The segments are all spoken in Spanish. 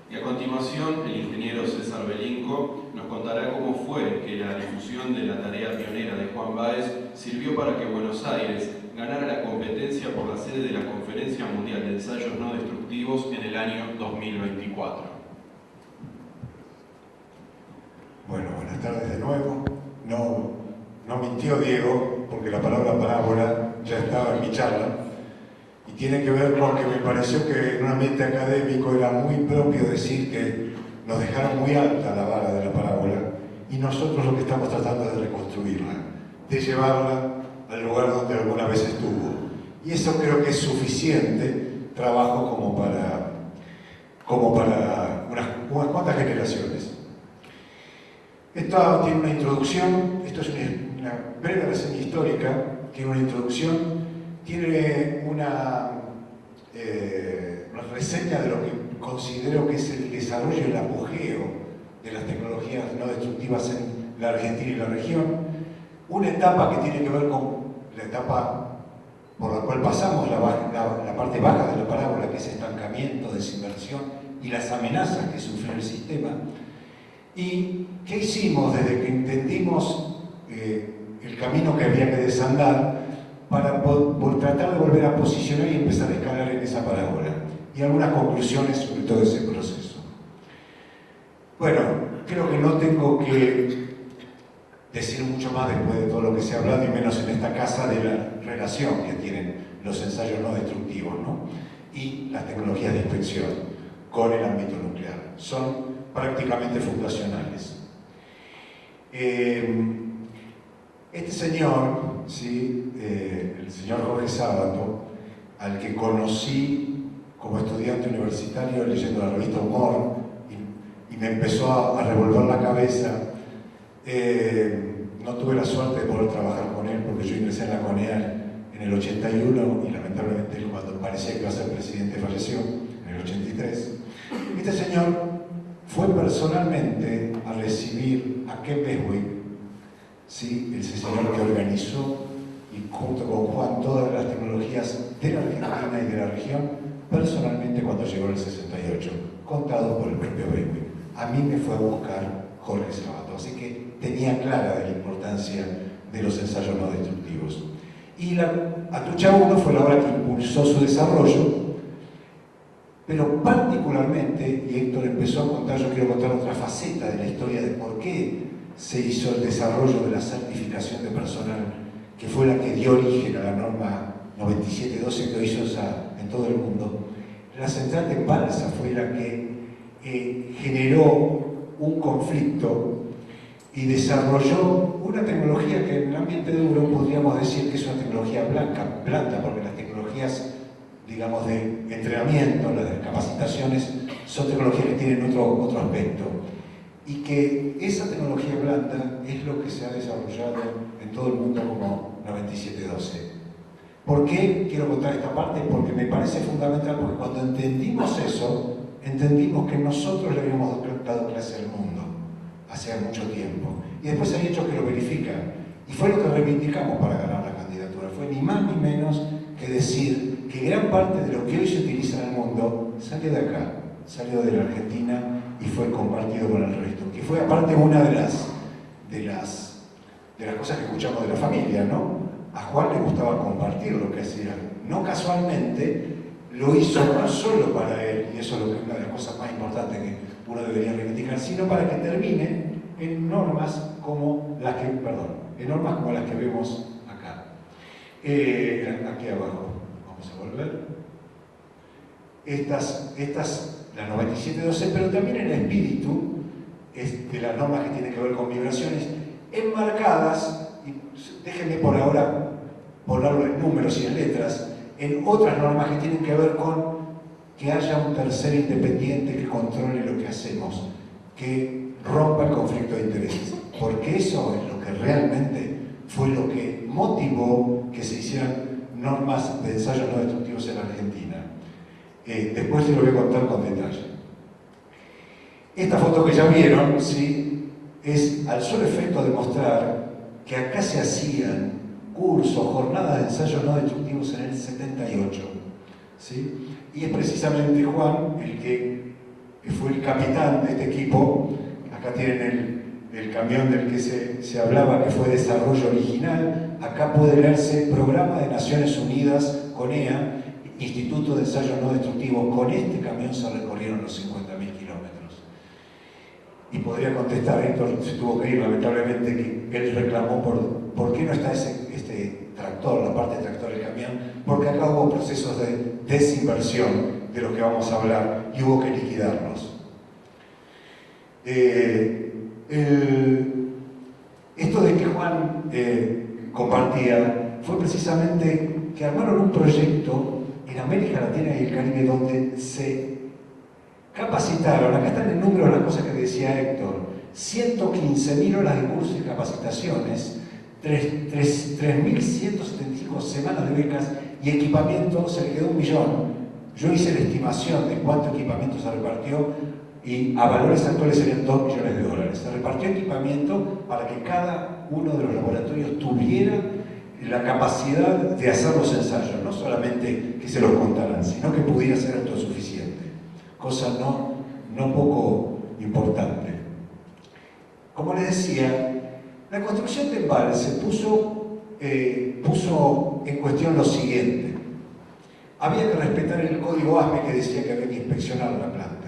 Y a continuación, el ingeniero César Belinco nos contará cómo fue que la difusión de la tarea pionera de Juan Báez sirvió para que Buenos Aires ganara la competencia por la sede de la Conferencia Mundial de Ensayos No Destructivos en el año 2024. Bueno, buenas tardes de nuevo. No mintió Diego, porque la palabra parábola ya estaba en mi charla, y tiene que ver con que me pareció que en un ambiente académico era muy propio decir que nos dejaron muy alta la vara de la parábola, y nosotros lo que estamos tratando es de reconstruirla, de llevarla al lugar donde alguna vez estuvo. Y eso creo que es suficiente trabajo como para unas cuantas generaciones. Esto tiene una introducción, esto es una breve reseña histórica, tiene una introducción, tiene una reseña de lo que considero que es el desarrollo y el apogeo de las tecnologías no destructivas en la Argentina y la región, una etapa que tiene que ver con la etapa por la cual pasamos, la parte baja de la parábola, que es estancamiento, desinversión y las amenazas que sufre el sistema. ¿Y qué hicimos desde que entendimos el camino que había que desandar para tratar de volver a posicionar y empezar a escalar en esa parábola? Y algunas conclusiones sobre todo ese proceso. Bueno, creo que no tengo que decir mucho más después de todo lo que se ha hablado, y menos en esta casa, de la relación que tienen los ensayos no destructivos, ¿no? Y las tecnologías de inspección con el ámbito nuclear. Son prácticamente fundacionales. Este señor, ¿sí? El señor Jorge Sábato, al que conocí como estudiante universitario leyendo la revista Humor, y me empezó a revolver la cabeza. No tuve la suerte de poder trabajar con él porque yo ingresé en la CONEAL en el 81 y lamentablemente cuando parecía que iba a ser presidente falleció en el 83. Este señor fue personalmente a recibir a Ken Beswick, ¿sí? El señor que organizó, y junto con Juan, todas las tecnologías de la Argentina y de la región, personalmente cuando llegó en el 68, contado por el propio Beswick. A mí me fue a buscar Jorge Sábato, así que tenía clara de la importancia de los ensayos no destructivos. Y la Atucha 1 fue la obra que impulsó su desarrollo, pero particularmente, y Héctor empezó a contar, yo quiero contar otra faceta de la historia de por qué se hizo el desarrollo de la certificación de personal, que fue la que dio origen a la norma 9712 que hoy se usa en todo el mundo. La central de Balsa fue la que generó un conflicto y desarrolló una tecnología que en el ambiente duro podríamos decir que es una tecnología blanda, porque las tecnologías, digamos, de entrenamiento, las de capacitaciones, son tecnologías que tienen otro aspecto. Y que esa tecnología blanda es lo que se ha desarrollado en todo el mundo como 9712. ¿Por qué quiero contar esta parte? Porque me parece fundamental, porque cuando entendimos eso, entendimos que nosotros le habíamos dado clase al mundo hace mucho tiempo. Y después hay hechos que lo verifican. Y fue lo que reivindicamos para ganar la candidatura. Fue ni más ni menos que decir que gran parte de lo que hoy se utiliza en el mundo salió de acá, salió de la Argentina y fue compartido con el resto. Que fue aparte una de las cosas que escuchamos de la familia, ¿no? A Juan le gustaba compartir lo que hacía. No casualmente lo hizo no solo para él, y eso es una de las cosas más importantes que uno debería reivindicar, sino para que termine en normas como las que, vemos acá. Aquí abajo, vamos a volver. La 9712, pero también el espíritu de las normas que tienen que ver con vibraciones, enmarcadas, y déjenme por ahora ponerlo en números y en letras, en otras normas que tienen que ver con que haya un tercero independiente que controle lo que hacemos, que rompa el conflicto de intereses, porque eso es lo que realmente fue lo que motivó que se hicieran normas de ensayos no destructivos en la Argentina. Después se lo voy a contar con detalle. Esta foto que ya vieron, ¿sí?, es al solo efecto de mostrar que acá se hacían cursos, jornadas de ensayos no destructivos en el 78, ¿sí? Y es precisamente Juan el que que fue el capitán de este equipo. Acá tienen el camión del que se hablaba, que fue desarrollo original. Acá puede leerse Programa de Naciones Unidas, CONEA, Instituto de Ensayo No Destructivo. Con este camión se recorrieron los 50.000 kilómetros. Y podría contestar, Héctor se tuvo que ir, lamentablemente, que él reclamó por qué no está este tractor, la parte tractor del camión, porque acá hubo procesos de desinversión, de lo que vamos a hablar, y hubo que liquidarlos. Esto de que Juan compartía fue precisamente que armaron un proyecto en América Latina y el Caribe donde se capacitaron, acá están el número de las cosas que decía Héctor, 115.000 horas de cursos y capacitaciones, 3.175 semanas de becas y equipamiento, se le quedó 1 millón. Yo hice la estimación de cuánto equipamiento se repartió y a valores actuales serían 2 millones de dólares. Se repartió equipamiento para que cada uno de los laboratorios tuviera la capacidad de hacer los ensayos, no solamente que se los contaran, sino que pudiera ser autosuficiente, cosa no poco importante. Como les decía, la construcción de embalse puso en cuestión lo siguiente. Había que respetar el código ASME que decía que había que inspeccionar la planta.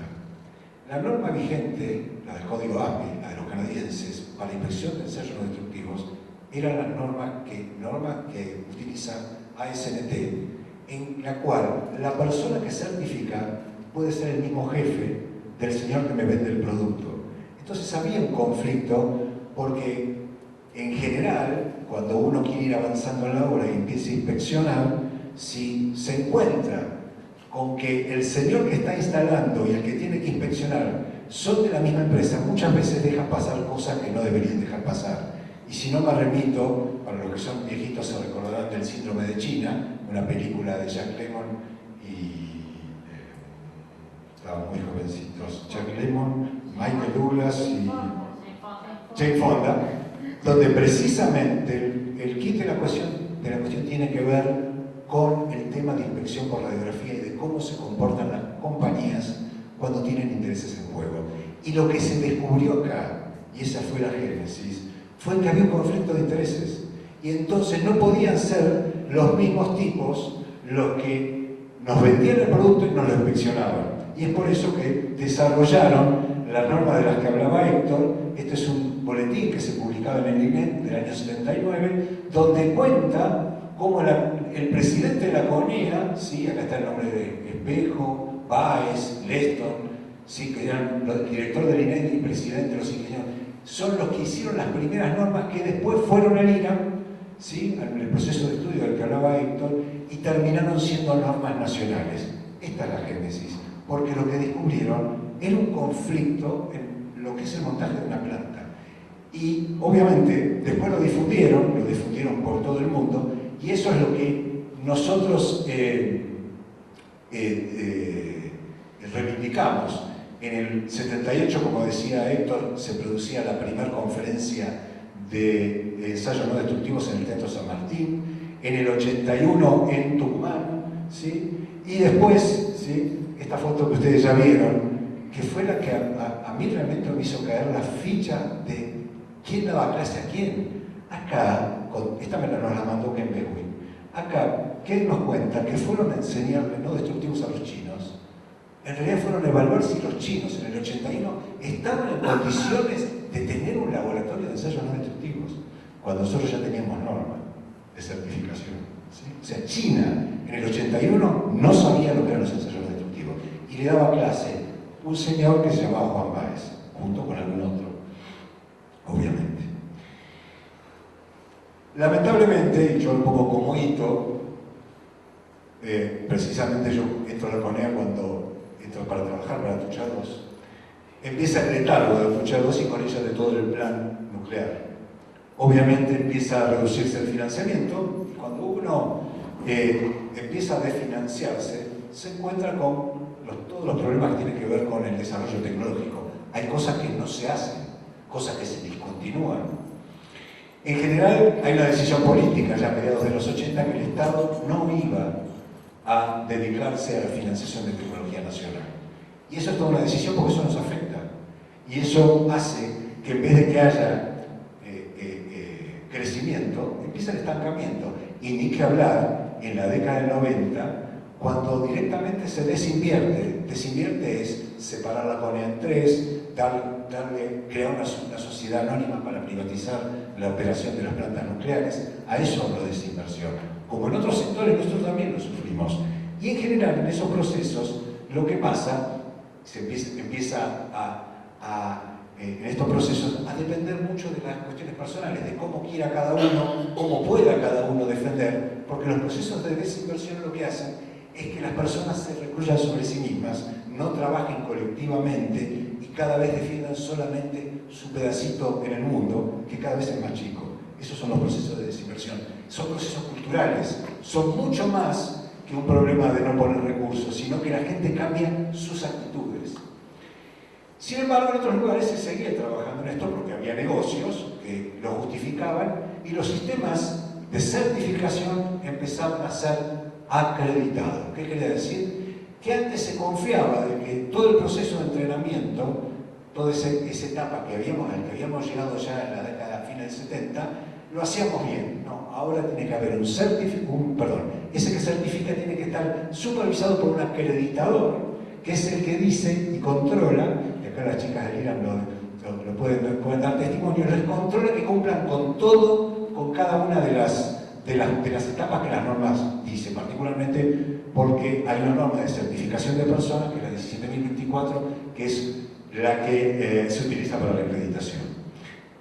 La norma vigente, la del código ASME, la de los canadienses, para inspección de ensayos no destructivos, era la norma que utiliza ASNT, en la cual la persona que certifica puede ser el mismo jefe del señor que me vende el producto. Entonces había un conflicto porque, en general, cuando uno quiere ir avanzando en la obra y empieza a inspeccionar, si se encuentra con que el señor que está instalando y el que tiene que inspeccionar son de la misma empresa, muchas veces dejan pasar cosas que no deberían dejar pasar. Y si no me remito, para los que son viejitos se recordarán del Síndrome de China, una película de Jack Lemmon y estaban muy jovencitos, Jack Lemmon, Michael Douglas y Jane Fonda, donde precisamente el kit de la cuestión tiene que ver con el tema de inspección por radiografía y de cómo se comportan las compañías cuando tienen intereses en juego. Y lo que se descubrió acá, y esa fue la génesis, fue que había un conflicto de intereses. Y entonces no podían ser los mismos tipos los que nos vendían el producto y nos lo inspeccionaban. Y es por eso que desarrollaron la norma de las que hablaba Héctor. Este es un boletín que se publicaba en el INET del año 79, donde cuenta cómo el presidente de la CONEA, ¿sí? Acá está el nombre de Espejo, Báez, Leston, ¿sí? Que eran el director del INET y presidente de los ingenieros, son los que hicieron las primeras normas que después fueron al INAM, ¿sí? En el proceso de estudio del que hablaba Héctor, y terminaron siendo normas nacionales. Esta es la génesis, porque lo que descubrieron era un conflicto en lo que es el montaje de una planta. Y obviamente después lo difundieron por todo el mundo, y eso es lo que nosotros reivindicamos. En el 78, como decía Héctor, se producía la primera conferencia de ensayos no destructivos en el Teatro San Martín, en el 81 en Tucumán, ¿sí? Y después, ¿sí? Esta foto que ustedes ya vieron, que fue la que a mí realmente me hizo caer la ficha de quién daba clase a quién. Acá, esta me nos la mandó Ken Bewin. Acá, Ken nos cuenta que fueron a enseñarle no destructivos a los chinos. En realidad fueron a evaluar si los chinos en el 81 estaban en condiciones de tener un laboratorio de ensayos no destructivos, cuando nosotros ya teníamos norma de certificación, ¿sí? O sea, China en el 81 no sabía lo que eran los ensayos no destructivos y le daba clase un señor que se llamaba Juan Báez, junto con algún otro, obviamente. Lamentablemente, y yo un poco como hito, precisamente yo entro a la CONEA cuando entro para trabajar para Atucha 2, empieza el letargo de Atucha 2 y con ella de todo el plan nuclear. Obviamente empieza a reducirse el financiamiento y cuando uno empieza a desfinanciarse, se encuentra con todos los problemas que tienen que ver con el desarrollo tecnológico. Hay cosas que no se hacen, cosas que se discontinúan. En general hay una decisión política ya a mediados de los 80 que el Estado no iba a dedicarse a la financiación de tecnología nacional. Y eso es toda una decisión porque eso nos afecta. Y eso hace que en vez de que haya crecimiento, empieza el estancamiento. Y ni que hablar en la década del 90, cuando directamente se desinvierte. Desinvierte es separar la CONEA en tres, crear una sociedad anónima para privatizar la operación de las plantas nucleares. A eso hablo de desinversión. Como en otros sectores, nosotros también lo sufrimos. Y en general, en esos procesos, lo que pasa, se empieza en estos procesos a depender mucho de las cuestiones personales, de cómo quiera cada uno, cómo pueda cada uno defender, porque los procesos de desinversión lo que hacen es que las personas se recluyan sobre sí mismas, no trabajen colectivamente y cada vez defiendan solamente su pedacito en el mundo, que cada vez es más chico. Esos son los procesos de desinversión. Son procesos culturales, son mucho más que un problema de no poner recursos, sino que la gente cambia sus actitudes. Sin embargo, en otros lugares se seguía trabajando en esto porque había negocios que lo justificaban y los sistemas de certificación empezaban a ser acreditados. ¿Qué quería decir? Que antes se confiaba de que todo el proceso de entrenamiento, toda esa etapa al que habíamos llegado ya en la década final del 70, lo hacíamos bien. No, ahora tiene que haber ese que certifica tiene que estar supervisado por un acreditador, que es el que dice y controla, y acá las chicas del IRAM lo pueden dar testimonio, les controla que cumplan con todo, con cada una de las etapas que las normas dicen, particularmente porque hay una norma de certificación de personas, que es la 17.024, que es la que se utiliza para la acreditación.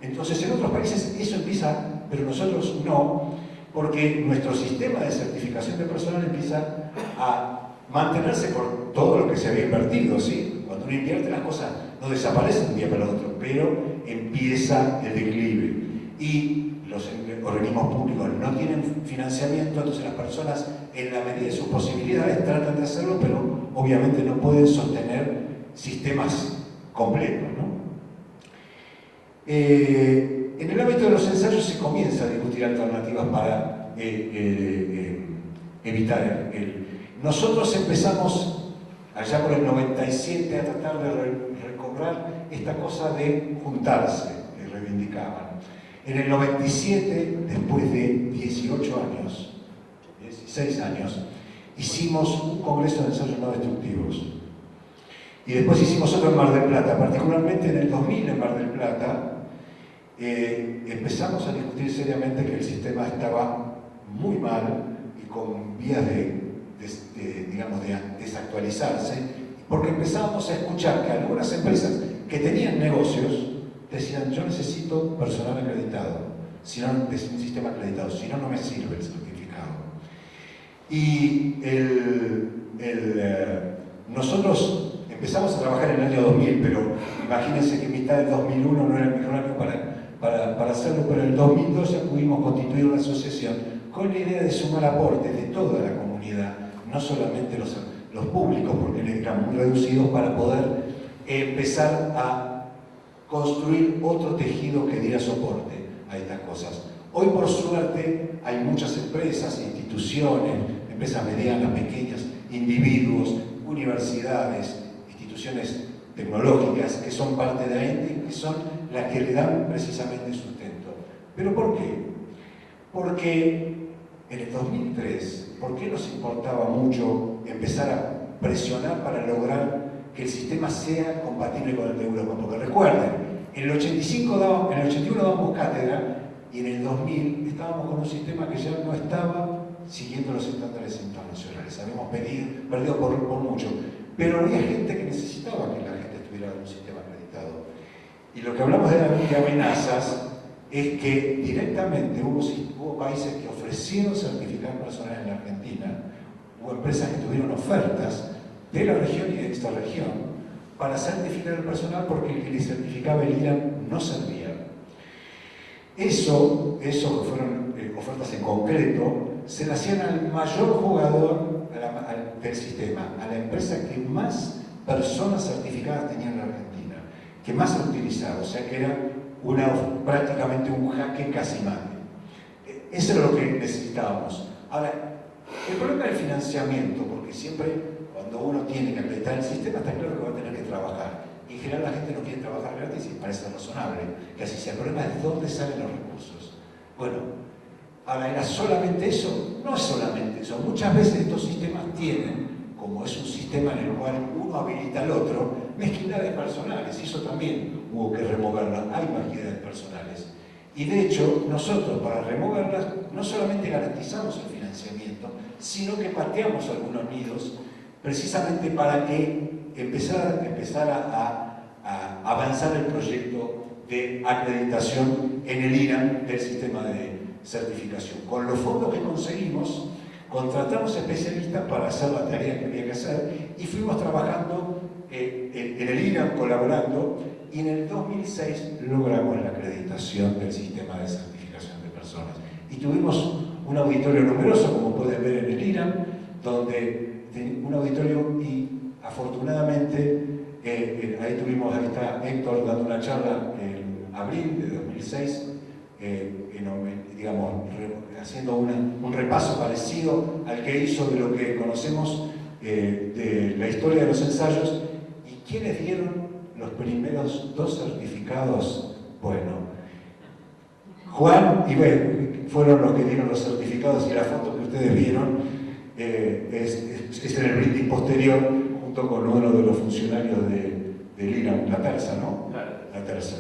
Entonces, en otros países eso empieza, pero nosotros no, porque nuestro sistema de certificación de personal empieza a mantenerse por todo lo que se había invertido, ¿sí? Cuando uno invierte, las cosas no desaparecen de un día para el otro, pero empieza el declive. Y los organismos públicos no tienen financiamiento, entonces las personas, en la medida de sus posibilidades, tratan de hacerlo, pero obviamente no pueden sostener sistemas completos, ¿no? En el ámbito de los ensayos se comienza a discutir alternativas para evitar Nosotros empezamos allá por el 97 a tratar de recobrar esta cosa de juntarse, que reivindicaban. En el 97, después de 18 años, 16 años, hicimos un congreso de ensayos no destructivos. Y después hicimos otro en Mar del Plata, particularmente en el 2000 en Mar del Plata, empezamos a discutir seriamente que el sistema estaba muy mal y con vías de desactualizarse, porque empezábamos a escuchar que algunas empresas que tenían negocios decían: yo necesito personal acreditado, si no, un sistema acreditado, si no, no me sirve el certificado. Y nosotros empezamos a trabajar en el año 2000, pero imagínense que en mitad del 2001 no era el mejor año para hacerlo, pero en el 2002 ya pudimos constituir una asociación con la idea de sumar aportes de toda la comunidad, no solamente los públicos, porque eran muy reducidos, para poder empezar a construir otro tejido que diera soporte a estas cosas. Hoy, por suerte, hay muchas empresas, instituciones, empresas medianas, pequeñas, individuos, universidades, instituciones tecnológicas que son parte de AENTE, que son las que le dan precisamente sustento. ¿Pero por qué? Porque en el 2003, ¿por qué nos importaba mucho empezar a presionar para lograr que el sistema sea compatible con el de Europa? Porque recuerden, en el 81 dábamos cátedra y en el 2000 estábamos con un sistema que ya no estaba siguiendo los estándares internacionales. Habíamos perdido por mucho, pero había gente que necesitaba que la gente estuviera en un sistema acreditado. Y lo que hablamos de amenazas es que directamente hubo países que ofrecieron certificar personal en la Argentina, hubo empresas que tuvieron ofertas de la región y de esta región para certificar el personal porque el que le certificaba el IRAM no servía. Eso que fueron ofertas en concreto, se le hacían al mayor jugador del sistema, a la empresa que más personas certificadas tenía en la Argentina, que más se utilizaba, o sea que era prácticamente un jaque casi mate. Eso era lo que necesitábamos. Ahora, el problema del financiamiento, porque siempre cuando uno tiene que acreditar el sistema, está claro que va a tener que trabajar. Y en general la gente no quiere trabajar gratis y parece razonable que así sea. El problema es dónde salen los recursos. Bueno, ahora, ¿era solamente eso? No es solamente eso. Muchas veces estos sistemas tienen, como es un sistema en el cual uno habilita al otro, mezquindades personales. Y eso también hubo que removerlas. Hay mezquindades personales. Y de hecho, nosotros para removerlas no solamente garantizamos el financiamiento, sino que pateamos algunos nidos precisamente para que empezara a avanzar el proyecto de acreditación en el IRAM del sistema de certificación. Con los fondos que conseguimos, contratamos especialistas para hacer la tarea que había que hacer y fuimos trabajando en el IRAM, colaborando, y en el 2006 logramos la acreditación del sistema de certificación de personas. Y tuvimos un auditorio numeroso, como pueden ver en el IRAM, donde un auditorio y afortunadamente ahí está Héctor dando una charla en abril de 2006, digamos, haciendo un repaso parecido al que hizo de lo que conocemos de la historia de los ensayos. ¿Y quiénes dieron los primeros 2 certificados? Bueno, Juan y Ben fueron los que dieron los certificados, y la foto que ustedes vieron es en el brindis posterior junto con uno de los funcionarios del IRAM, la terza, ¿no? La terza,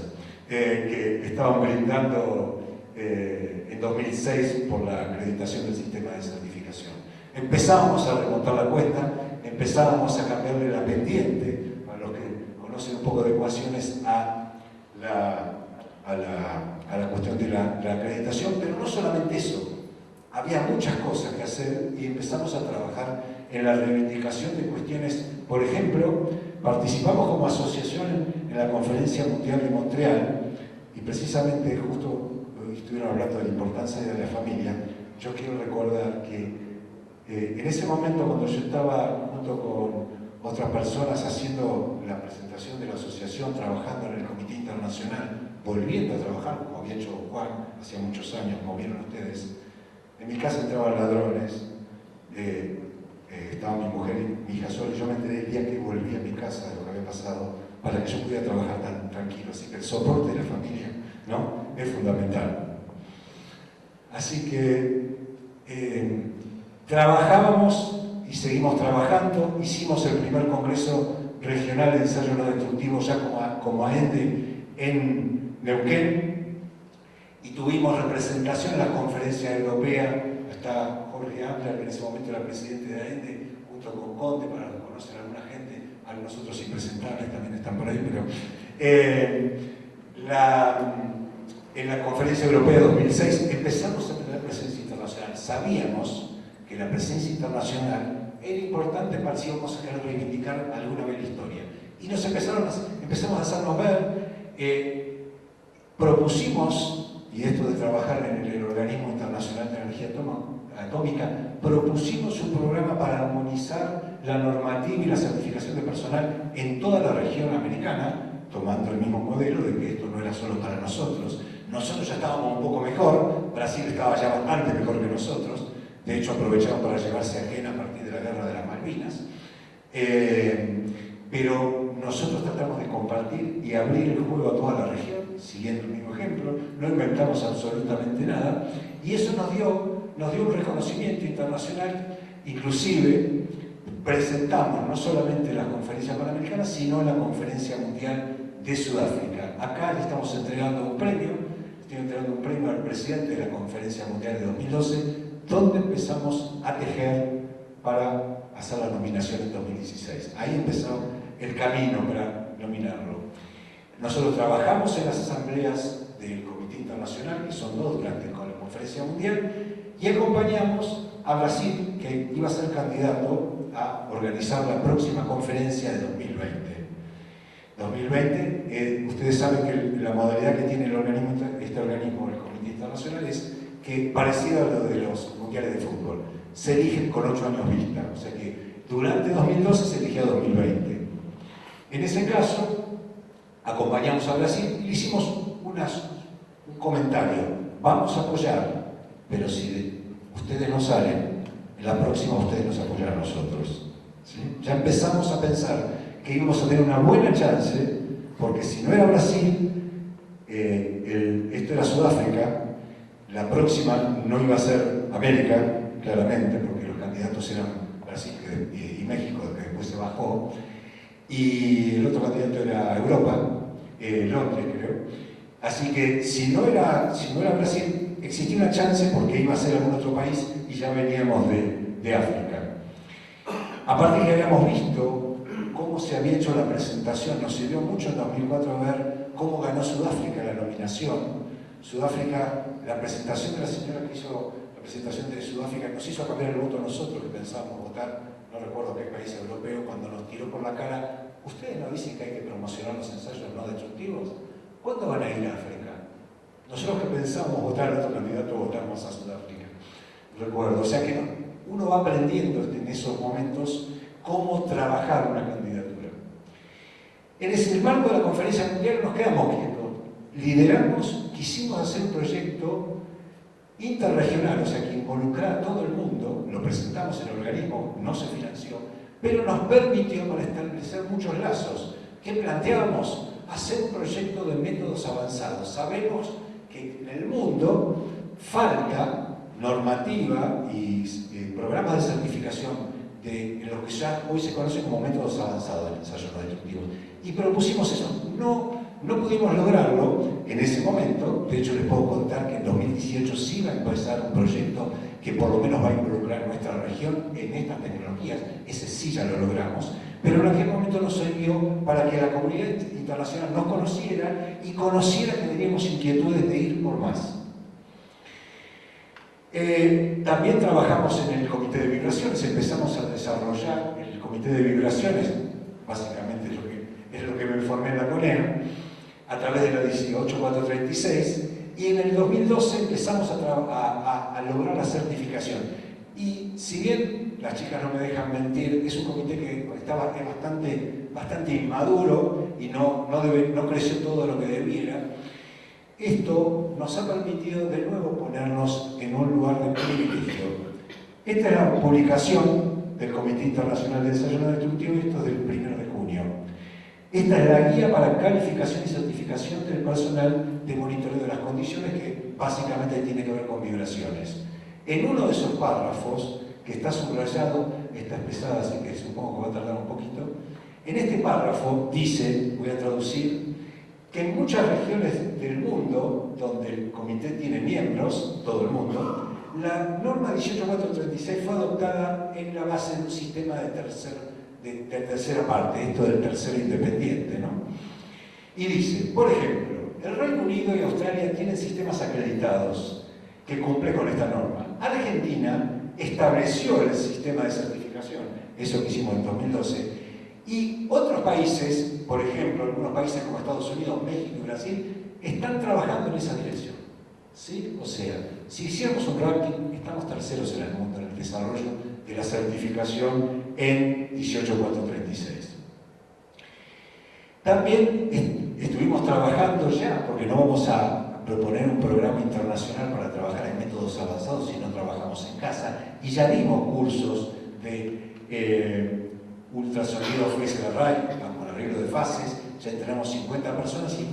que estaban brindando en 2006 por la acreditación del sistema de certificación. Empezábamos a remontar la cuesta, empezábamos a cambiarle la pendiente, para los que conocen un poco de ecuaciones, a la cuestión de la acreditación, pero no solamente eso. Había muchas cosas que hacer y empezamos a trabajar en la reivindicación de cuestiones. Por ejemplo, participamos como asociación en la Conferencia Mundial de Montreal, y precisamente justo estuvieron hablando de la importancia de la familia. Yo quiero recordar que en ese momento, cuando yo estaba junto con otras personas haciendo la presentación de la asociación, trabajando en el Comité Internacional, volviendo a trabajar, como había hecho Juan hacía muchos años, como vieron ustedes, en mi casa entraban ladrones, estaban mi mujer y mi hija sola, y yo me enteré el día que volví a mi casa de lo que había pasado, para que yo pudiera trabajar tan tranquilo. Así que el soporte de la familia, ¿no?, es fundamental. Así que trabajábamos y seguimos trabajando. Hicimos el primer Congreso Regional de Ensayo No Destructivo ya como AENDE en Neuquén, y tuvimos representación en la conferencia europea. Está Jorge Ambler, que en ese momento era presidente de AENDE, junto con Conte, para los que conocen a alguna gente, algunos otros impresentables también están por ahí, pero en la conferencia europea de 2006 empezamos a tener presencia internacional. Sabíamos que la presencia internacional era importante para si íbamos a querer reivindicar alguna vez la historia. Y empezamos a hacernos ver. Propusimos, y esto de trabajar en el Organismo Internacional de Energía Atómica, propusimos un programa para armonizar la normativa y la certificación de personal en toda la región americana, tomando el mismo modelo de que esto no era solo para nosotros. Nosotros ya estábamos un poco mejor, Brasil estaba ya bastante mejor que nosotros, de hecho aprovecharon para llevarse a Kenia a partir de la guerra de las Malvinas. Pero nosotros tratamos de compartir y abrir el juego a toda la región, siguiendo el mismo ejemplo. No inventamos absolutamente nada, y eso nos dio un reconocimiento internacional. Inclusive presentamos no solamente en la Conferencia Panamericana, sino en la Conferencia Mundial de Sudáfrica. Acá le estamos entregando un premio, estoy entregando un premio al presidente de la Conferencia Mundial de 2012, donde empezamos a tejer para hacer la nominación en 2016. Ahí empezó el camino para nominarlo. Nosotros trabajamos en las asambleas del Comité Internacional, que son 2 durante la Conferencia Mundial, y acompañamos a Brasil, que iba a ser candidato a organizar la próxima conferencia de 2020. Ustedes saben que la modalidad que tiene este organismo, el Comité Internacional, es que parecido a lo de los mundiales de fútbol, se eligen con 8 años vista, o sea que durante 2012 se elige a 2020. En ese caso, acompañamos a Brasil y le hicimos un comentario: vamos a apoyar, pero si ustedes no salen, en la próxima ustedes nos apoyan a nosotros. ¿sí? Ya empezamos a pensar que íbamos a tener una buena chance, porque si no era Brasil, esto era Sudáfrica, la próxima no iba a ser América, claramente, porque los candidatos eran Brasil y México, que después se bajó, y el otro candidato era Europa, Londres creo. Así que si no era Brasil, existía una chance porque iba a ser algún otro país y ya veníamos de África. Aparte que habíamos visto cómo se había hecho la presentación, nos sirvió mucho en 2004 ver cómo ganó Sudáfrica la nominación. Sudáfrica, la presentación de la señora que hizo la presentación de Sudáfrica nos hizo cambiar el voto a nosotros que pensábamos votar, no recuerdo qué país europeo, cuando nos tiró por la cara. ¿Ustedes no dicen que hay que promocionar los ensayos no destructivos? ¿Cuándo van a ir a África? Nosotros que pensábamos votar a otro candidato, votamos a Sudáfrica. Recuerdo, o sea que uno va aprendiendo en esos momentos cómo trabajar una candidatura. En el marco de la conferencia mundial nos quedamos quietos. Lideramos, quisimos hacer un proyecto interregional, o sea que involucrar a todo el mundo, lo presentamos en el organismo, no se financió, pero nos permitió para establecer muchos lazos. ¿Qué planteábamos? Hacer un proyecto de métodos avanzados. Sabemos que en el mundo falta normativa y programas de certificación de lo que ya hoy se conoce como métodos avanzados del ensayo no destructivo. Y propusimos eso. No pudimos lograrlo en ese momento. De hecho, les puedo contar que en 2018 sí va a empezar un proyecto que por lo menos va a involucrar a nuestra región en estas tecnologías. Ese sí ya lo logramos. Pero en aquel momento nos sirvió para que la comunidad internacional nos conociera y conociera que teníamos inquietudes de ir por más. También trabajamos en el comité de vibraciones, empezamos a desarrollar el comité de vibraciones, básicamente es lo que me formé en la CONEA, a través de la 18436, y en el 2012 empezamos a lograr la certificación. Y si bien las chicas no me dejan mentir, es un comité que es bastante inmaduro y no creció todo lo que debiera. Esto nos ha permitido de nuevo ponernos en un lugar de privilegio. Esta es la publicación del Comité Internacional de Ensayo No Destructivo y esto es del 1 de junio. Esta es la guía para calificación y certificación del personal de monitoreo de las condiciones que básicamente tiene que ver con vibraciones. En uno de esos párrafos, que está subrayado, está expresado, así que supongo que va a tardar un poquito, en este párrafo dice, voy a traducir, que en muchas regiones del mundo, donde el comité tiene miembros, todo el mundo, la norma 18436 fue adoptada en la base de un sistema de tercera parte, esto del tercero independiente, ¿no? Y dice, por ejemplo, el Reino Unido y Australia tienen sistemas acreditados que cumplen con esta norma. Argentina estableció el sistema de certificación, eso que hicimos en 2012, y otros países, por ejemplo, algunos países como Estados Unidos, México y Brasil, están trabajando en esa dirección. ¿Sí? O sea, si hiciéramos un ranking, estamos terceros en el mundo en el desarrollo de la certificación en 18436. También estuvimos trabajando ya, porque no vamos a proponer un programa internacional para trabajar en métodos avanzados si no trabajamos en casa, y ya dimos cursos de ultrasonido Freezer Array, con arreglo de fases, ya entrenamos 50 personas y,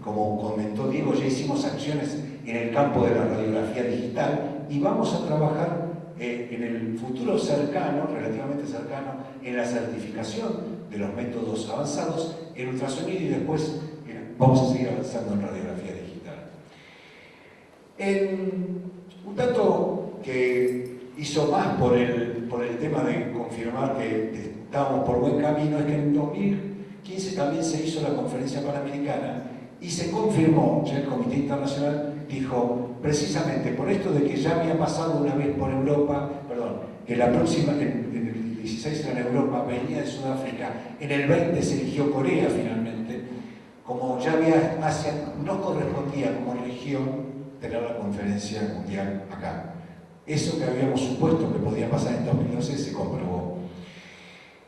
como comentó Diego, ya hicimos acciones en el campo de la radiografía digital y vamos a trabajar en el futuro cercano, relativamente cercano, en la certificación de los métodos avanzados en ultrasonido y después vamos a seguir avanzando en radiografía digital. Un dato que hizo más por el tema de confirmar que estábamos por buen camino es que en 2015 también se hizo la conferencia panamericana y se confirmó, ya el Comité Internacional dijo, precisamente por esto de que ya había pasado una vez por Europa, que la próxima, en el 16 era en Europa, venía de Sudáfrica, en el 20 se eligió Corea finalmente, como ya había Asia, no correspondía como región tener la conferencia mundial acá. Eso que habíamos supuesto que podía pasar en 2012 se comprobó.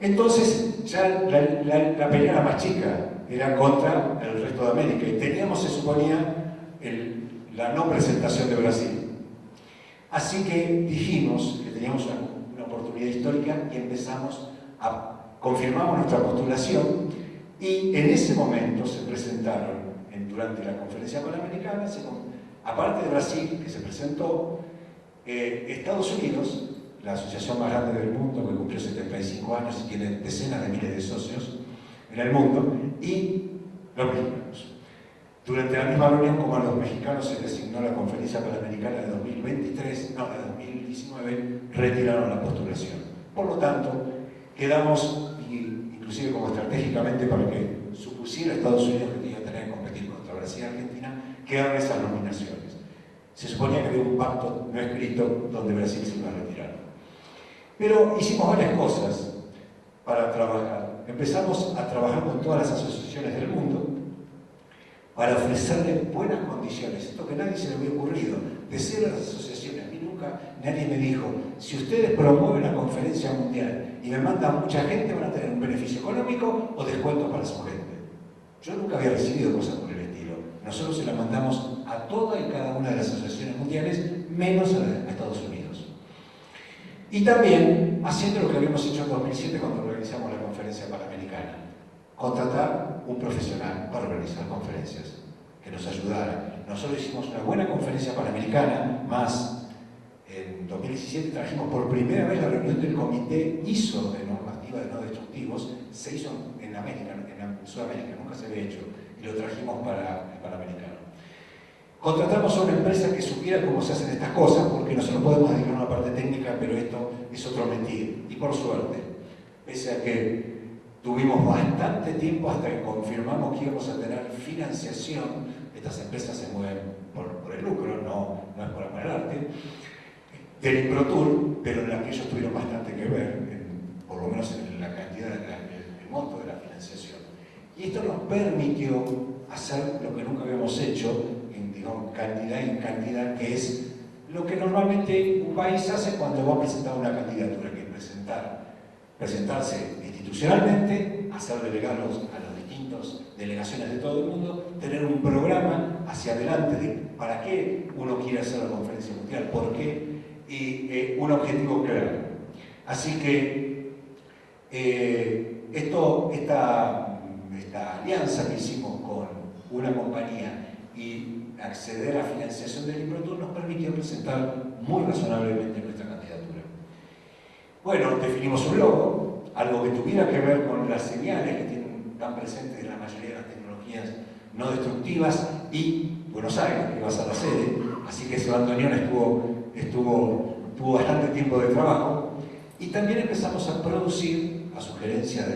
Entonces, ya la pelea era más chica, era contra el resto de América, y teníamos, se suponía, la no presentación de Brasil. Así que dijimos que teníamos una oportunidad histórica y empezamos confirmamos nuestra postulación y en ese momento se presentaron, durante la conferencia panamericana, aparte de Brasil, que se presentó, Estados Unidos, la asociación más grande del mundo, que cumplió 75 años y tiene decenas de miles de socios en el mundo, y los mexicanos. Durante la misma reunión, como a los mexicanos se designó la conferencia panamericana de 2019, retiraron la postulación. Por lo tanto, quedamos, inclusive como estratégicamente para que supusiera Estados Unidos que iba a tener que competir contra Brasil y Argentina, quedaron esas nominaciones. Se suponía que había un pacto no escrito donde Brasil se iba a retirar. Pero hicimos varias cosas para trabajar. Empezamos a trabajar con todas las asociaciones del mundo para ofrecerles buenas condiciones. Esto que nadie se le había ocurrido. De ser las asociaciones, a mí nunca nadie me dijo, si ustedes promueven la conferencia mundial y me mandan mucha gente, van a tener un beneficio económico o descuento para su gente. Yo nunca había recibido cosas por el estilo. Nosotros se las mandamos a toda y cada una de las asociaciones mundiales, menos a Estados Unidos. Y también haciendo lo que habíamos hecho en 2007 cuando organizamos la conferencia panamericana. Contratar un profesional para organizar conferencias, que nos ayudara. Nosotros hicimos una buena conferencia panamericana, más en 2017 trajimos por primera vez la reunión del Comité ISO de Normativa de No Destructivos, se hizo en América, en Sudamérica, nunca se había hecho, y lo trajimos para el Panamericano. Contratamos a una empresa que supiera cómo se hacen estas cosas, porque nosotros podemos dedicar una parte técnica, pero esto es otro mentir. Y por suerte, pese a que tuvimos bastante tiempo hasta que confirmamos que íbamos a tener financiación, estas empresas se mueven por el lucro, no es por amor al arte, del ImproTour, pero en la que ellos tuvieron bastante que ver, por lo menos en la cantidad, el monto de la financiación. Y esto nos permitió hacer lo que nunca habíamos hecho, digamos, cantidad y cantidad, que es lo que normalmente un país hace cuando va a presentar una candidatura, que es presentarse institucionalmente, hacer delegados a las distintas delegaciones de todo el mundo, tener un programa hacia adelante de para qué uno quiere hacer la conferencia mundial, por qué, y un objetivo claro. Así que esta alianza que hicimos con una compañía y acceder a financiación del ImproTour nos permitió presentar muy razonablemente nuestra candidatura. Bueno, definimos un logo, algo que tuviera que ver con las señales que tienen tan presentes en la mayoría de las tecnologías no destructivas y Buenos Aires, que va a ser la sede, así que ese bandoneón estuvo bastante tiempo de trabajo. Y también empezamos a producir, a sugerencia de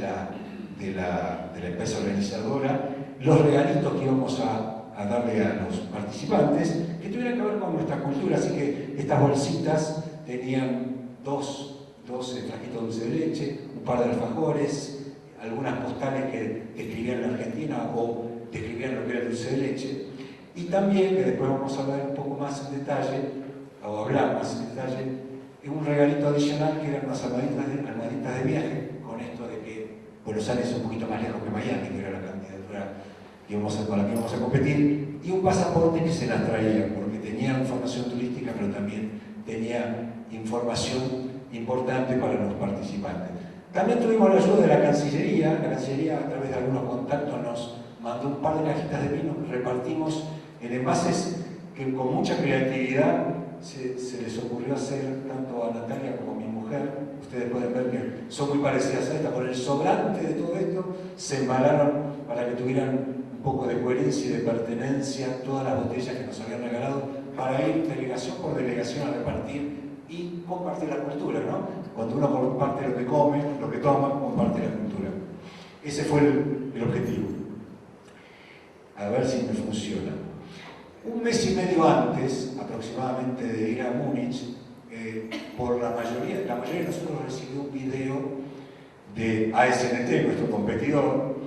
la empresa organizadora, los regalitos que íbamos a darle a los participantes, que tuvieran que ver con nuestra cultura. Así que estas bolsitas tenían dos trajitos dulce de leche, un par de alfajores, algunas postales que describían la Argentina o describían lo que era el dulce de leche. Y también, que después vamos a hablar un poco más en detalle, o hablar más en detalle, un regalito adicional que eran unas almohaditas de viaje, con esto de que Buenos Aires es un poquito más lejos que Miami, que era la candidatura con la que íbamos a competir, y un pasaporte que se las traía, porque tenía información turística, pero también tenía información importante para los participantes. También tuvimos la ayuda de la Cancillería a través de algunos contactos nos mandó un par de cajitas de vino que repartimos en envases que con mucha creatividad se les ocurrió hacer tanto a Natalia como a mi mujer. Ustedes pueden ver que son muy parecidas a esta. Por el sobrante de todo esto se embalaron para que tuvieran un poco de coherencia y de pertenencia todas las botellas que nos habían regalado para ir delegación por delegación a repartir y compartir la cultura, ¿no? Cuando uno comparte lo que come, lo que toma, comparte la cultura. Ese fue el objetivo. A ver si me funciona. Un mes y medio antes, aproximadamente, de ir a Múnich, por la mayoría de nosotros recibió un video de ASNT, nuestro competidor,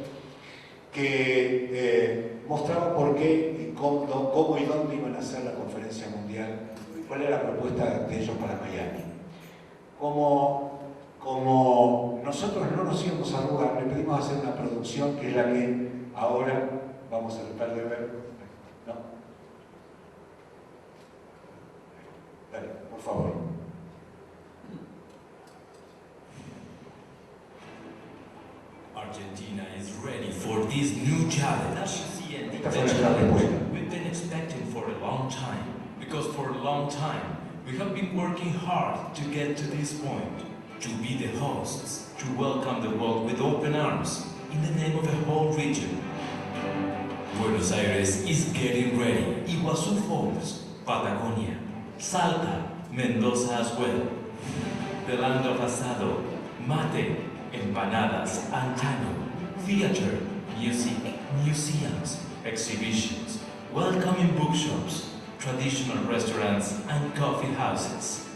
que mostraba por qué, y cómo y dónde iban a hacer la conferencia mundial, cuál era la propuesta de ellos para Miami. Como nosotros no nos íbamos a arrugar, le pedimos hacer una producción que es la que ahora vamos a tratar de ver. ¿No? Dale, por favor. Esta fue nuestra respuesta. We've been expecting for a long time, because for a long time we have been working hard to get to this point, to be the hosts, to welcome the world with open arms, in the name of the whole region. Buenos Aires is getting ready. Iguazú Falls, Patagonia, Salta, Mendoza as well. The land of asado, mate, empanadas, antano, theater, music, museums, exhibitions, welcoming bookshops, traditional restaurants and coffee houses.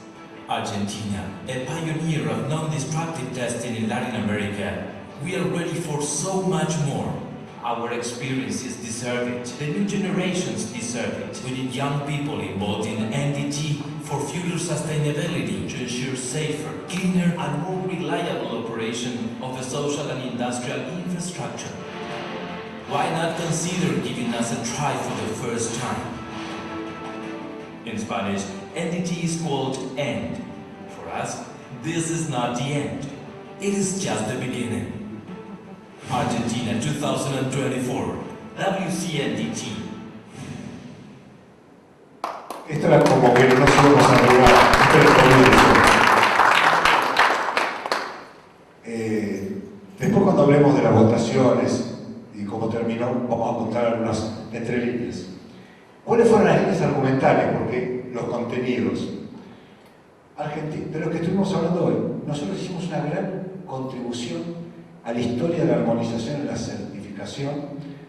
Argentina, a pioneer of non-destructive testing in Latin America, we are ready for so much more. Our experiences deserve it. The new generations deserve it. We need young people involved in NDT for future sustainability to ensure safer, cleaner and more reliable operation of the social and industrial infrastructure. Why not consider giving us a try for the first time? In Spanish, NDT is called END. For us, this is not the end. It is just the beginning. Argentina 2024, WCNDT. Esto era como que no se íbamos a arribar. Esto era el comienzo. Después cuando hablemos de las votaciones y cómo terminó, vamos a contar algunas entre líneas. ¿Cuáles fueron las líneas argumentales? Porque los contenidos. De lo que estuvimos hablando hoy, nosotros hicimos una gran contribución a la historia de la armonización en la certificación.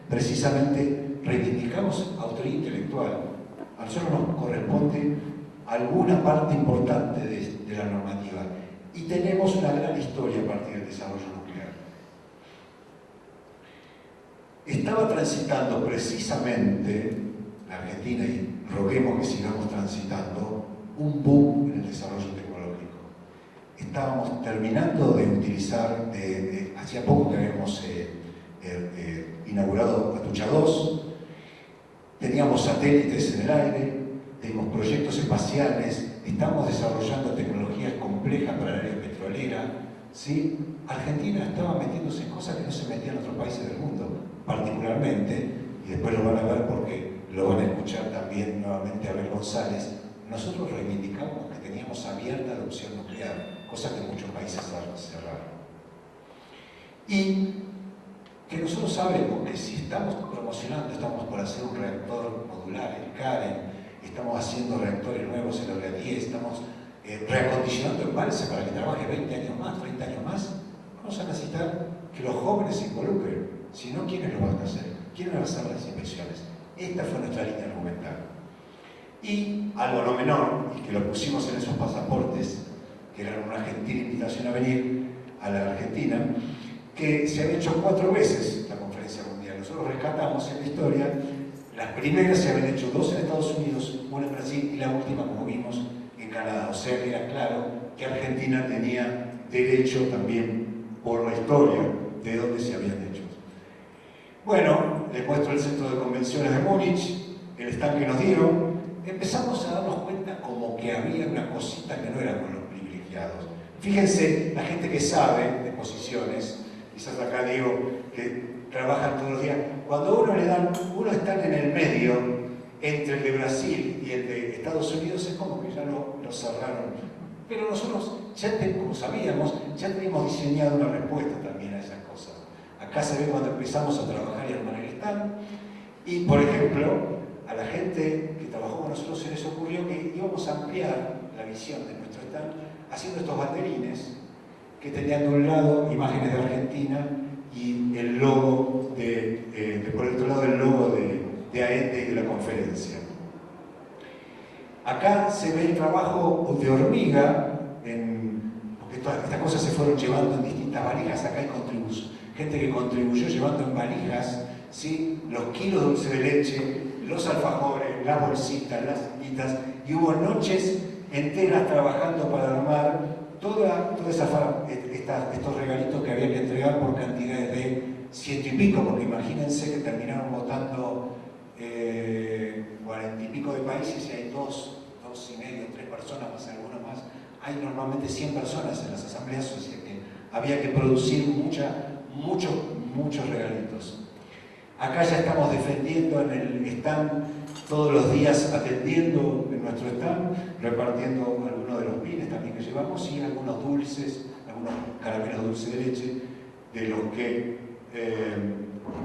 Precisamente reivindicamos autoría intelectual. A nosotros nos corresponde alguna parte importante de la normativa y tenemos una gran historia a partir del desarrollo nuclear. Estaba transitando precisamente la Argentina, y roguemos que sigamos transitando, un boom en el desarrollo tecnológico. Estábamos terminando de utilizar, hacía poco que habíamos inaugurado Atucha 2, teníamos satélites en el aire, teníamos proyectos espaciales, estamos desarrollando tecnologías complejas para el área petrolera, ¿sí? Argentina estaba metiéndose en cosas que no se metían en otros países del mundo, particularmente, y después lo van a ver porque lo van a escuchar también nuevamente Abel González. Nosotros reivindicamos que teníamos abierta la opción nuclear, cosa que muchos países cerraron. Y que nosotros sabemos que si estamos promocionando, estamos por hacer un reactor modular, el CAREN, estamos haciendo reactores nuevos en la REA-10, estamos reacondicionando el embalse para que trabaje 20 años más, 30 años más, vamos a necesitar que los jóvenes se involucren. Si no, ¿quiénes lo van a hacer? ¿Quiénes van a hacer las inspecciones? Esta fue nuestra línea argumental. Y algo no menor, y que lo pusimos en esos pasaportes, que eran una gentil invitación a venir a la Argentina, que se había hecho 4 veces la conferencia mundial. Nosotros rescatamos en la historia, las primeras se habían hecho 2 en Estados Unidos, 1 en Brasil y la última, como vimos, en Canadá. O sea que era claro que Argentina tenía derecho también por la historia de dónde se habían hecho. Bueno, les muestro el centro de convenciones de Múnich, el stand que nos dieron. Empezamos a darnos cuenta como que había una cosita que no era con los privilegiados. Fíjense, la gente que sabe de posiciones, quizás acá digo que trabajan todos los días, cuando uno está en el medio entre el de Brasil y el de Estados Unidos, es como que ya lo cerraron. Pero nosotros, como sabíamos, ya teníamos diseñado una respuesta también a esas cosas. Acá se ve cuando empezamos a trabajar y armar el stand. Y, por ejemplo, a la gente que trabajó con nosotros se les ocurrió que íbamos a ampliar la visión de nuestro stand haciendo estos banderines que tenían de un lado imágenes de Argentina y el logo por el otro lado el logo de AENDE y de la conferencia. Acá se ve el trabajo de hormiga, porque estas cosas se fueron llevando en distintas valijas. Acá hay gente que contribuyó llevando en valijas, ¿sí?, los kilos de dulce de leche, los alfajores, las bolsitas, las guitas, y hubo noches enteras trabajando para armar estos regalitos que había que entregar por cantidades de 100 y pico, porque imagínense que terminaron votando 40 y pico de países y hay 2 y medio, 3 personas más, algunos más. Hay normalmente 100 personas en las asambleas, o sea que había que producir muchos regalitos. Acá ya estamos defendiendo en el stand, todos los días atendiendo en nuestro stand, repartiendo algunos de los pines también que llevamos y algunos dulces, algunos caramelos dulce de leche, de los que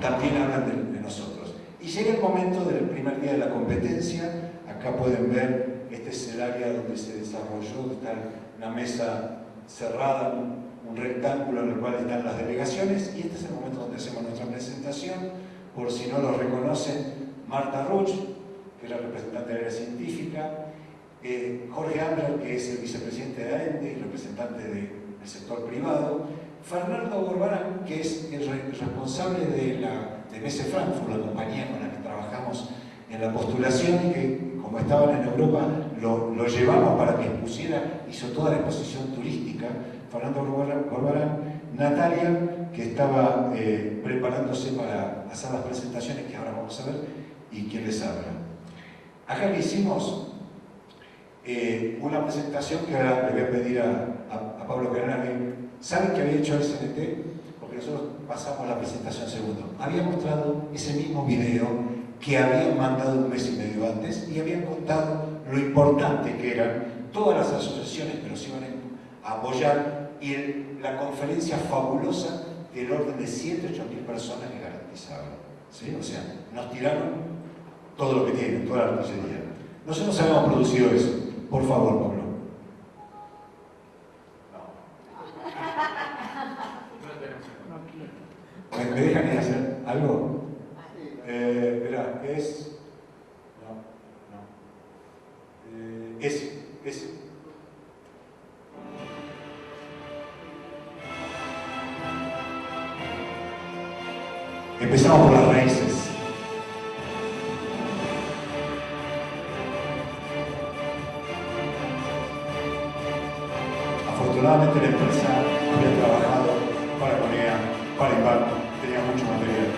también hablan de nosotros. Y llega el momento del primer día de la competencia. Acá pueden ver, este es el área donde se desarrolló, está una mesa cerrada, un rectángulo en el cual están las delegaciones, y este es el momento donde hacemos nuestra presentación. Por si no lo reconocen, Marta Ruch, que es la representante del área científica, Jorge Ambler, que es el vicepresidente de AENDE y representante del sector privado, Fernando Gorbarán, que es el responsable de Messe Frankfurt, la compañía con la que trabajamos en la postulación y que, como estaban en Europa, lo llevamos para que expusiera, hizo toda la exposición turística. Fernando Gorbarán, Natalia, que estaba preparándose para hacer las presentaciones que ahora vamos a ver, y quien les habla. Acá le hicimos una presentación que ahora le voy a pedir a Pablo Canale. ¿Saben que había hecho el CNT? Porque nosotros pasamos la presentación segundo. Había mostrado ese mismo video que habían mandado un mes y medio antes y habían contado lo importante que eran todas las asociaciones que nos iban a apoyar y la conferencia fabulosa del orden de 7.000 a 8.000 personas que garantizaban. ¿Sí? O sea, nos tiraron todo lo que tienen, toda la artillería. Nosotros habíamos producido eso. Por favor, Pablo. ¿Me dejan ir a hacer algo? Espera, es... No. Ese. Empezamos por las raíces. Afortunadamente la empresa había trabajado para Corea, para Impacto, tenía mucho material.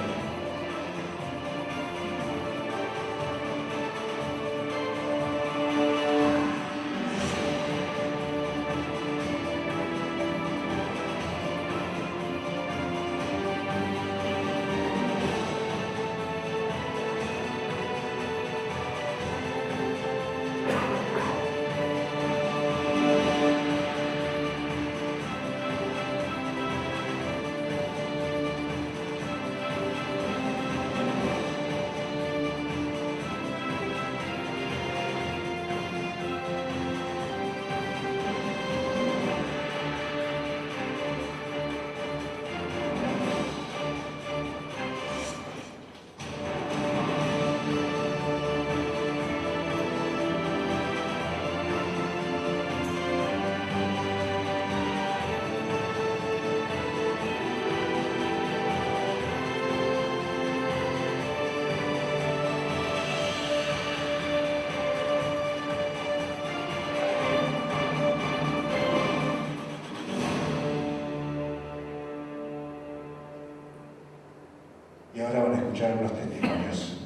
Y ahora van a escuchar unos testimonios.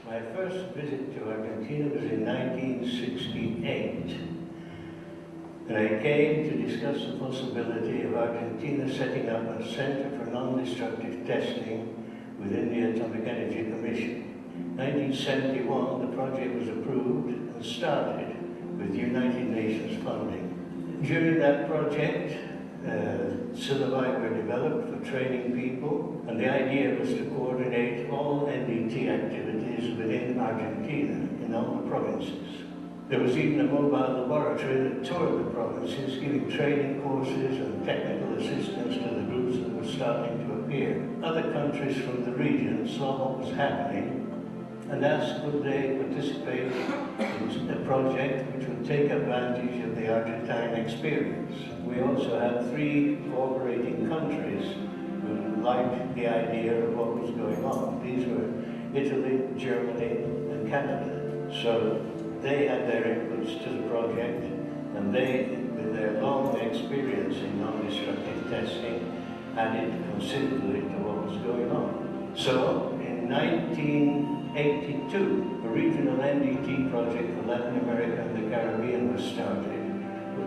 My first visit to Argentina was in 1968, and I came to discuss the possibility of Argentina setting up a Center for Non-Destructive Testing within the Atomic Energy Commission. In 1971, the project was approved and started with United Nations funding. During that project, syllabi were developed for training people, and the idea was to coordinate all NDT activities within Argentina in all the provinces. There was even a mobile laboratory that toured the provinces, giving training courses and technical assistance to the groups that were starting to appear. Other countries from the region saw what was happening and asked would they participate in a project which would take advantage of the Argentine experience. We also had 3 cooperating countries who liked the idea of what was going on. These were Italy, Germany, and Canada. So they had their inputs to the project, and they, with their long experience in non-destructive testing, added considerably to what was going on. So in 1982, a regional NDT project for Latin America and the Caribbean was started,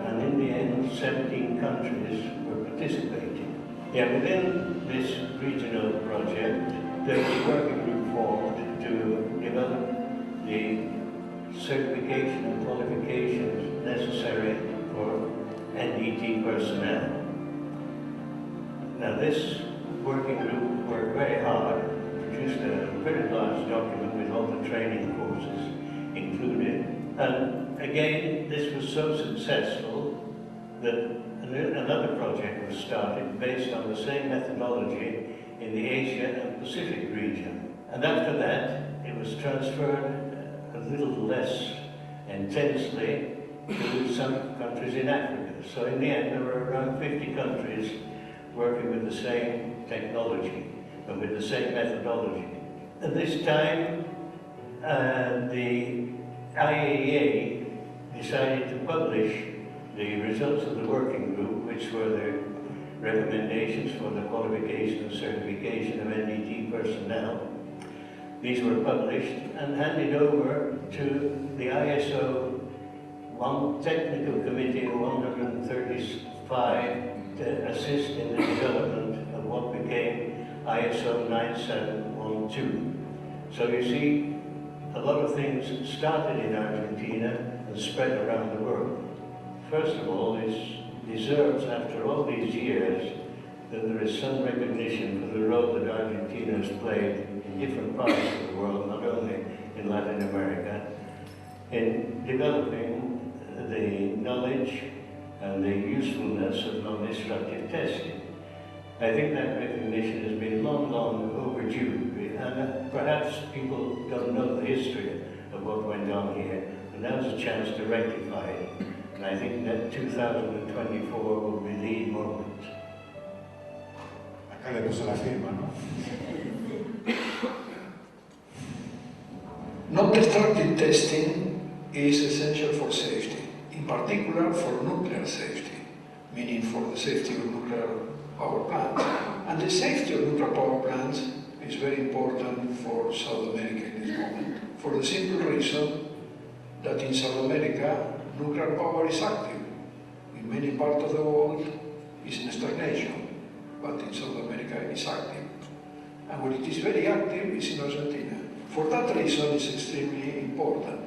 and in the end, 17 countries were participating. Yeah, within this regional project, there was a working group formed to develop the certification and qualifications necessary for NDT personnel. Now this working group worked very hard, produced a very large document with all the training courses included. And again, this was so successful that another project was started based on the same methodology in the Asia and Pacific region. And after that, it was transferred a little less intensely to some countries in Africa. So in the end, there were around 50 countries working with the same technology and with the same methodology. At this time, the IAEA decided to publish the results of the working group, which were the recommendations for the qualification and certification of NDT personnel. These were published and handed over to the ISO Technical Committee 135 to assist in the development of what became ISO 9712. So you see, a lot of things started in Argentina and spread around the world. First of all, it deserves, after all these years, that there is some recognition for the role that Argentina has played in different parts of the world, not only in Latin America, in developing the knowledge and the usefulness of non-destructive testing. I think that recognition has been long, long overdue, and perhaps people don't know the history of what went on here, but now's a chance to rectify it. And I think that 2024 will be the moment. Acá le puso la firma, ¿no? Non-destructive testing is essential for safety, in particular for nuclear safety, meaning for the safety of nuclear power plants. And the safety of nuclear power plants is very important for South America in this moment, for the simple reason that in South America, nuclear power is active. In many parts of the world, it's in stagnation, but in South America, it's active. And when it is very active, it's in Argentina. For that reason, it's extremely important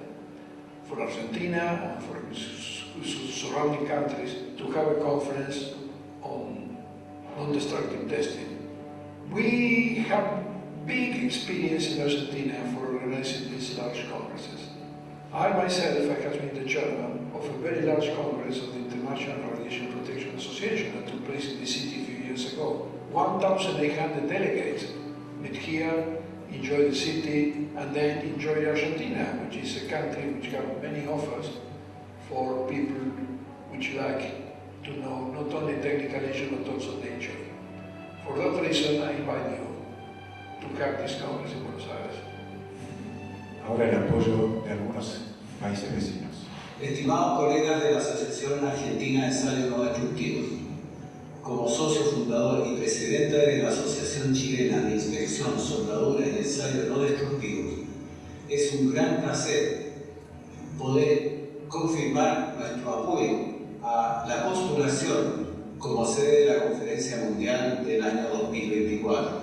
for Argentina and for surrounding countries to have a conference on non-destructive testing. We have big experience in Argentina for organizing these large congresses. I myself have been the chairman of a very large congress of the International Radiation Protection Association that took place in the city a few years ago. 1,800 delegates met here, enjoyed the city, and then enjoyed Argentina, which is a country which has many offers for people which like to know not only technical issues but also nature. For that reason, I invite you to have this congress in Buenos Aires. Ahora el apoyo de algunos países vecinos. Estimados colegas de la Asociación Argentina de Ensayos No Destructivos, como socio fundador y presidente de la Asociación Chilena de Inspección, Soldadura y Ensayos No Destructivos, es un gran placer poder confirmar nuestro apoyo a la postulación como sede de la Conferencia Mundial del año 2024.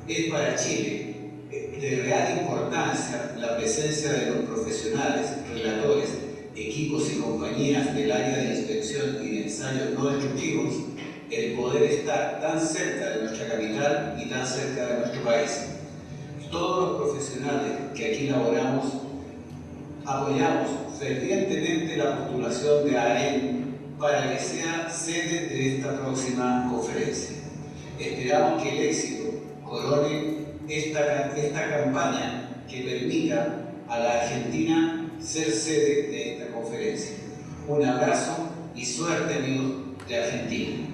Es para Chile de real importancia la presencia de los profesionales, relatores, equipos y compañías del área de inspección y de ensayos no destructivos, el poder estar tan cerca de nuestra capital y tan cerca de nuestro país. Todos los profesionales que aquí laboramos apoyamos fervientemente la postulación de AREN para que sea sede de esta próxima conferencia. Esperamos que el éxito corone esta campaña que permita a la Argentina ser sede de esta conferencia. Un abrazo y suerte, amigos de Argentina.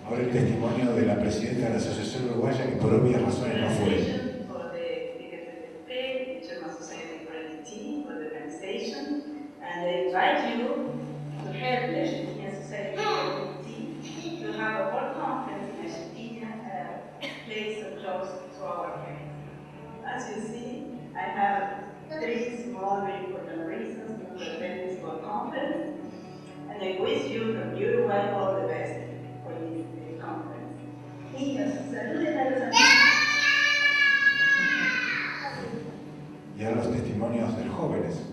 Ahora el testimonio de la presidenta de la Asociación Uruguaya, que por obvias razones no fue. And I invite you to help the Argentina Society for NDT to have a world conference in Argentina, place close to our place. As you see, I have 3 small, very important reasons to attend this world conference, and I wish you from Uruguay all the best for this conference. Niños, saluden a los amigos. eran los testimonios de los jóvenes.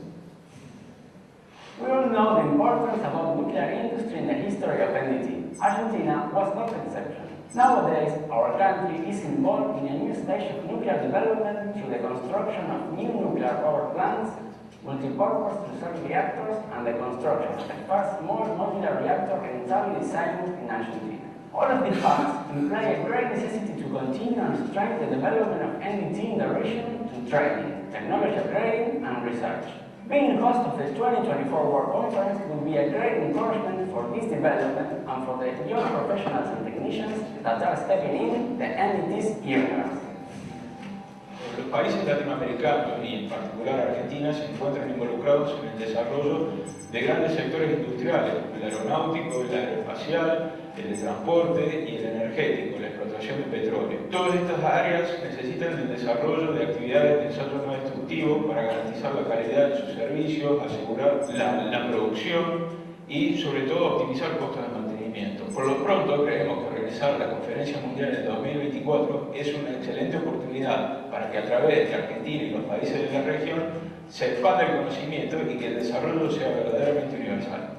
We all know the importance about nuclear industry in the history of NDT. Argentina was not the exception. Nowadays, our country is involved in a new stage of nuclear development through the construction of new nuclear power plants, multipurpose research reactors, and the construction of the first small modular reactor entirely designed in Argentina. All of these facts imply a great necessity to continue and strengthen the development of NDT in the region through training, technology upgrading, and research. Being host of the 2024 World Conference will be a great encouragement for this development and for the young professionals and technicians that are stepping in the NDT's universe. Los países latinoamericanos y en particular Argentina se encuentran involucrados en el desarrollo de grandes sectores industriales, el aeronáutico, el aeroespacial, el de transporte y el energético, la explotación de petróleo. Todas estas áreas necesitan el desarrollo de actividades de ensayo no destructivo para garantizar la calidad de sus servicios, asegurar la producción y sobre todo optimizar costos de mantenimiento. Por lo pronto creemos que realizar la Conferencia Mundial en el 2024 es una excelente oportunidad para que a través de Argentina y los países de la región se expanda el conocimiento y que el desarrollo sea verdaderamente universal.